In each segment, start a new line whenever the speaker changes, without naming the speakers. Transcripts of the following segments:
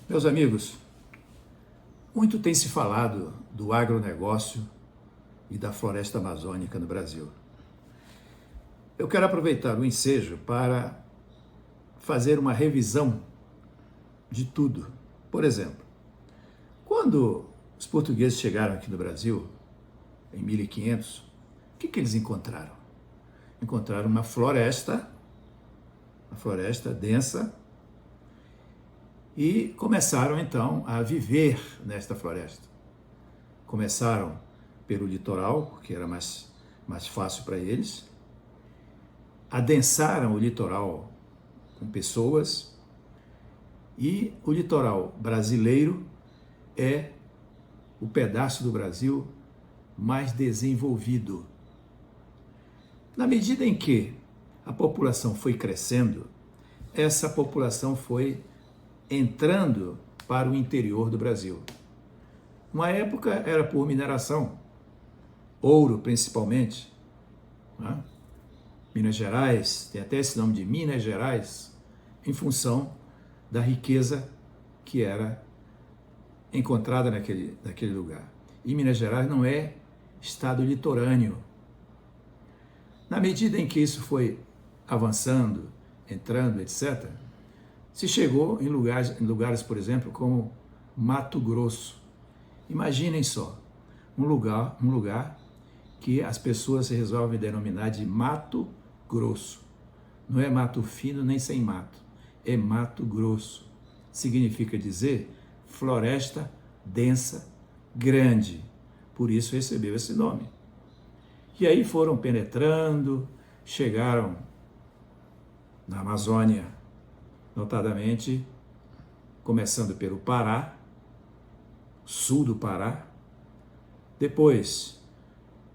Meus amigos, muito tem se falado do agronegócio e da floresta amazônica no Brasil. Eu quero aproveitar o ensejo para fazer uma revisão de tudo. Por exemplo, quando os portugueses chegaram aqui no Brasil, em 1500, o que eles encontraram? Encontraram uma floresta densa, e começaram então a viver nesta floresta. Começaram pelo litoral, porque era mais fácil para eles, adensaram o litoral com pessoas, e o litoral brasileiro é o pedaço do Brasil mais desenvolvido. Na medida em que a população foi crescendo, essa população foi entrando para o interior do Brasil. Uma época era por mineração, ouro principalmente, né? Minas Gerais, tem até esse nome de Minas Gerais, em função da riqueza que era encontrada naquele lugar. E Minas Gerais não é estado litorâneo. Na medida em que isso foi avançando, entrando, etc., se chegou em lugares, por exemplo, como Mato Grosso. Imaginem só, um lugar que as pessoas resolvem denominar de Mato Grosso. Não é mato fino nem sem mato, é Mato Grosso. Significa dizer floresta densa, grande. Por isso recebeu esse nome. E aí foram penetrando, chegaram na Amazônia, notadamente, começando pelo Pará, sul do Pará. Depois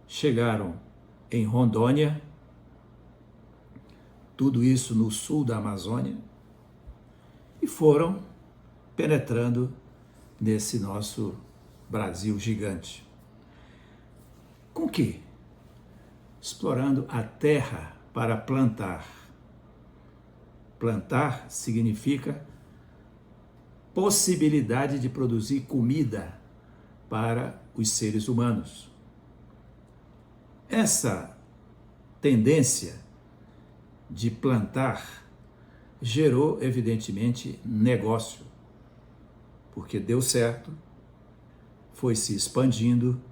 chegaram em Rondônia, tudo isso no sul da Amazônia, e foram penetrando nesse nosso Brasil gigante. Com que? Explorando a terra para plantar. Plantar significa possibilidade de produzir comida para os seres humanos. Essa tendência de plantar gerou, evidentemente, negócio, porque deu certo, foi se expandindo,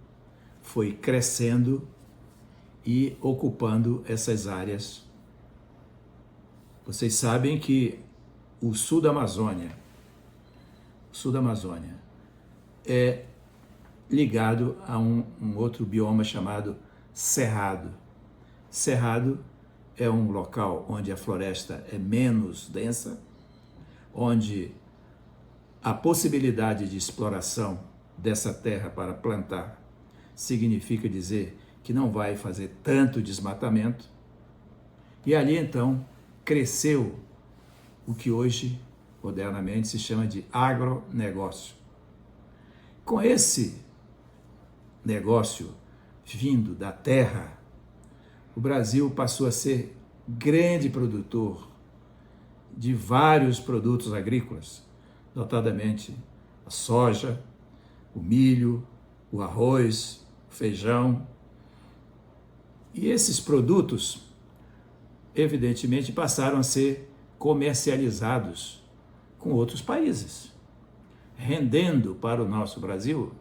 foi crescendo e ocupando essas áreas. Vocês sabem que o sul da Amazônia é ligado a um outro bioma chamado Cerrado. Cerrado é um local onde a floresta é menos densa, onde a possibilidade de exploração dessa terra para plantar significa dizer que não vai fazer tanto desmatamento. E ali então cresceu o que hoje, modernamente, se chama de agronegócio. Com esse negócio vindo da terra, o Brasil passou a ser grande produtor de vários produtos agrícolas, notadamente a soja, o milho, o arroz, o feijão. E esses produtos, evidentemente, passaram a ser comercializados com outros países, rendendo para o nosso Brasil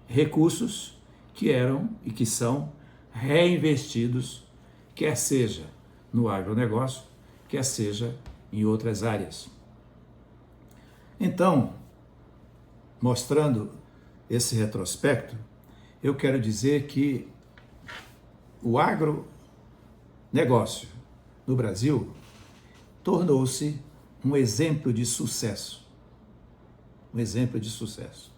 recursos que eram e que são reinvestidos, quer seja no agronegócio, quer seja em outras áreas. Então, mostrando esse retrospecto, eu quero dizer que o agronegócio no Brasil tornou-se um exemplo de sucesso. Um exemplo de sucesso.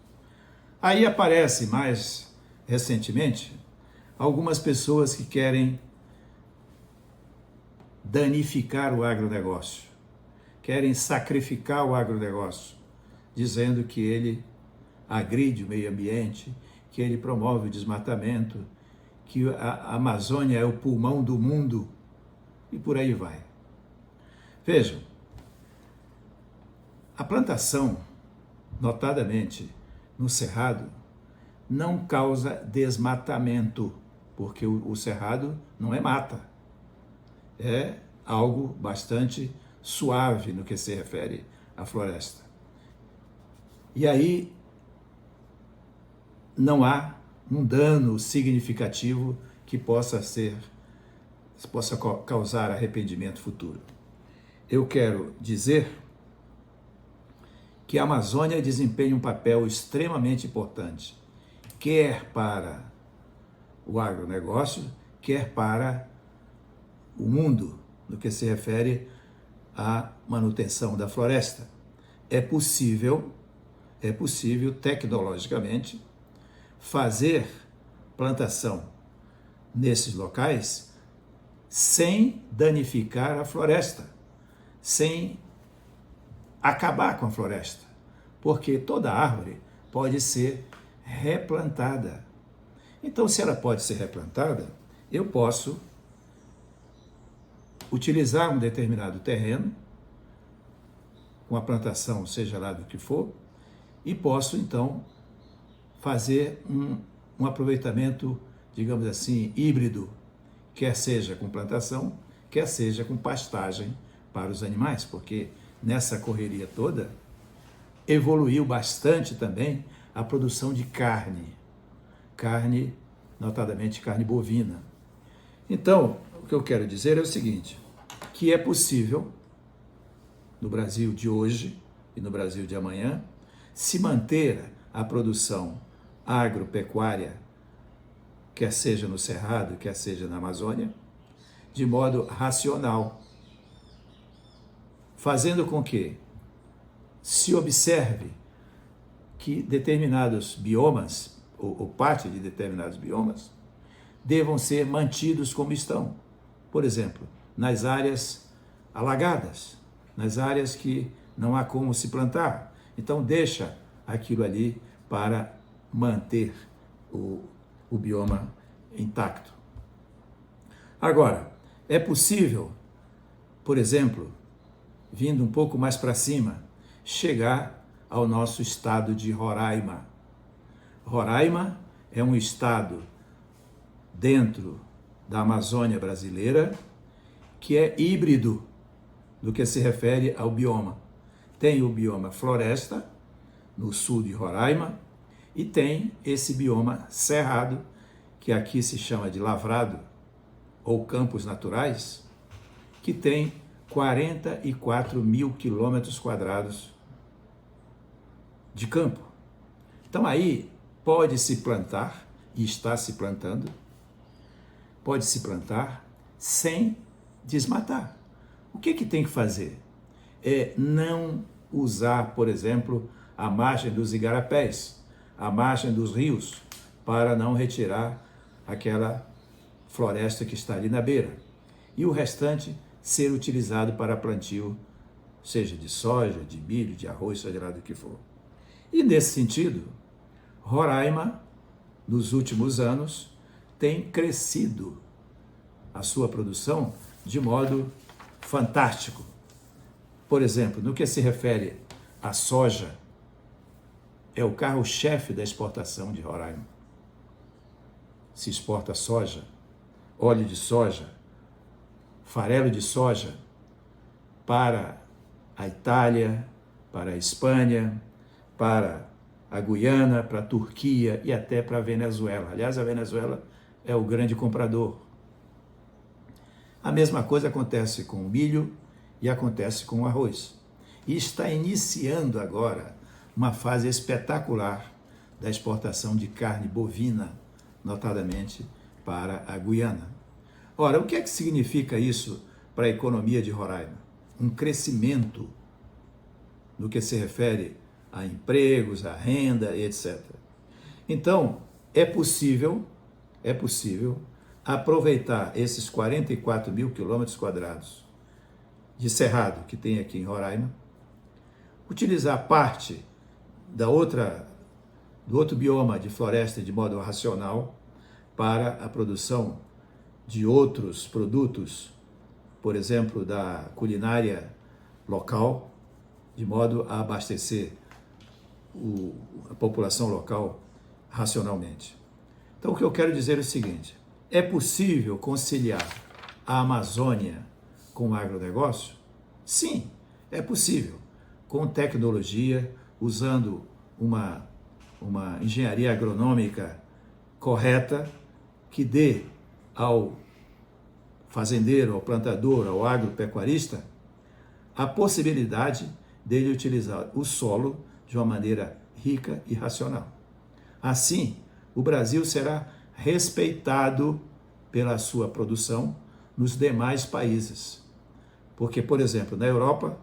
Aí aparece mais recentemente algumas pessoas que querem danificar o agronegócio, querem sacrificar o agronegócio, dizendo que ele agride o meio ambiente, que ele promove o desmatamento, que a Amazônia é o pulmão do mundo, e por aí vai. Vejam, a plantação notadamente no Cerrado, não causa desmatamento, porque o Cerrado não é mata, é algo bastante suave no que se refere à floresta. E aí não há um dano significativo que possa causar arrependimento futuro. Eu quero dizer que a Amazônia desempenha um papel extremamente importante, quer para o agronegócio, quer para o mundo, no que se refere à manutenção da floresta. É possível tecnologicamente fazer plantação nesses locais sem danificar a floresta, sem acabar com a floresta, porque toda árvore pode ser replantada. Então, se ela pode ser replantada, eu posso utilizar um determinado terreno, com a plantação, seja lá do que for, e posso, então, fazer um aproveitamento, digamos assim, híbrido, quer seja com plantação, quer seja com pastagem para os animais, porque nessa correria toda, evoluiu bastante também a produção de carne, notadamente carne bovina. Então, o que eu quero dizer é o seguinte, que é possível, no Brasil de hoje e no Brasil de amanhã, se manter a produção agropecuária, quer seja no Cerrado, quer seja na Amazônia, de modo racional, fazendo com que se observe que determinados biomas, ou parte de determinados biomas, devam ser mantidos como estão. Por exemplo, nas áreas alagadas, nas áreas que não há como se plantar. Então, deixa aquilo ali para manter o bioma intacto. Agora, é possível, por exemplo, vindo um pouco mais para cima, chegar ao nosso estado de Roraima. Roraima é um estado dentro da Amazônia brasileira que é híbrido no que se refere ao bioma. Tem o bioma floresta, no sul de Roraima, e tem esse bioma cerrado, que aqui se chama de lavrado, ou campos naturais, que tem 44 mil quilômetros quadrados de campo. Então aí pode-se plantar, e está se plantando, pode-se plantar sem desmatar. O que tem que fazer? É não usar, por exemplo, a margem dos igarapés, a margem dos rios, para não retirar aquela floresta que está ali na beira. E o restante ser utilizado para plantio, seja de soja, de milho, de arroz, seja lá do que for. E nesse sentido, Roraima, nos últimos anos, tem crescido a sua produção de modo fantástico. Por exemplo, no que se refere à soja, é o carro-chefe da exportação de Roraima. Se exporta soja, óleo de soja, farelo de soja para a Itália, para a Espanha, para a Guiana, para a Turquia e até para a Venezuela. Aliás, a Venezuela é o grande comprador. A mesma coisa acontece com o milho e acontece com o arroz. E está iniciando agora uma fase espetacular da exportação de carne bovina, notadamente para a Guiana. Ora, o que é que significa isso para a economia de Roraima? Um crescimento no que se refere a empregos, a renda, etc. Então, é possível aproveitar esses 44 mil quilômetros quadrados de cerrado que tem aqui em Roraima, utilizar parte do outro bioma de floresta de modo racional para a produção de outros produtos, por exemplo, da culinária local, de modo a abastecer a população local racionalmente. Então, o que eu quero dizer é o seguinte: é possível conciliar a Amazônia com o agronegócio? Sim, é possível. Com tecnologia, usando uma engenharia agronômica correta, que dê ao fazendeiro, ao plantador, ao agropecuarista, a possibilidade dele utilizar o solo de uma maneira rica e racional. Assim, o Brasil será respeitado pela sua produção nos demais países. Porque, por exemplo, na Europa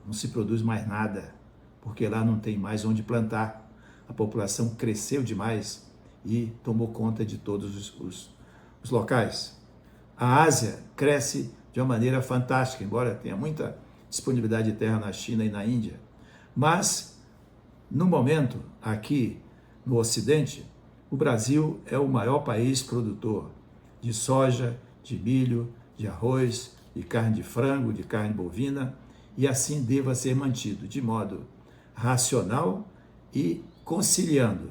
não se produz mais nada, porque lá não tem mais onde plantar. A população cresceu demais e tomou conta de todos os locais. A Ásia cresce de uma maneira fantástica, embora tenha muita disponibilidade de terra na China e na Índia. Mas, no momento, aqui no Ocidente, o Brasil é o maior país produtor de soja, de milho, de arroz, de carne de frango, de carne bovina, e assim deva ser mantido de modo racional e conciliando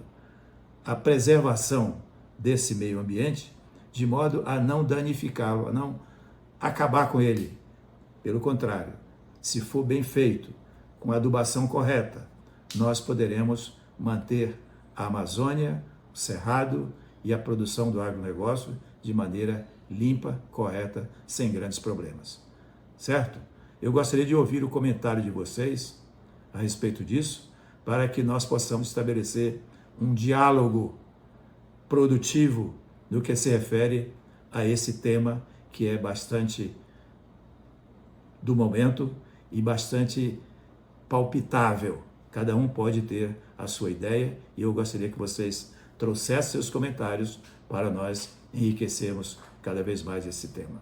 a preservação desse meio ambiente, de modo a não danificá-lo, a não acabar com ele. Pelo contrário, se for bem feito, com a adubação correta, nós poderemos manter a Amazônia, o Cerrado e a produção do agronegócio de maneira limpa, correta, sem grandes problemas. Certo? Eu gostaria de ouvir o comentário de vocês a respeito disso, para que nós possamos estabelecer um diálogo produtivo no que se refere a esse tema que é bastante do momento e bastante palpitável. Cada um pode ter a sua ideia e eu gostaria que vocês trouxessem seus comentários para nós enriquecermos cada vez mais esse tema.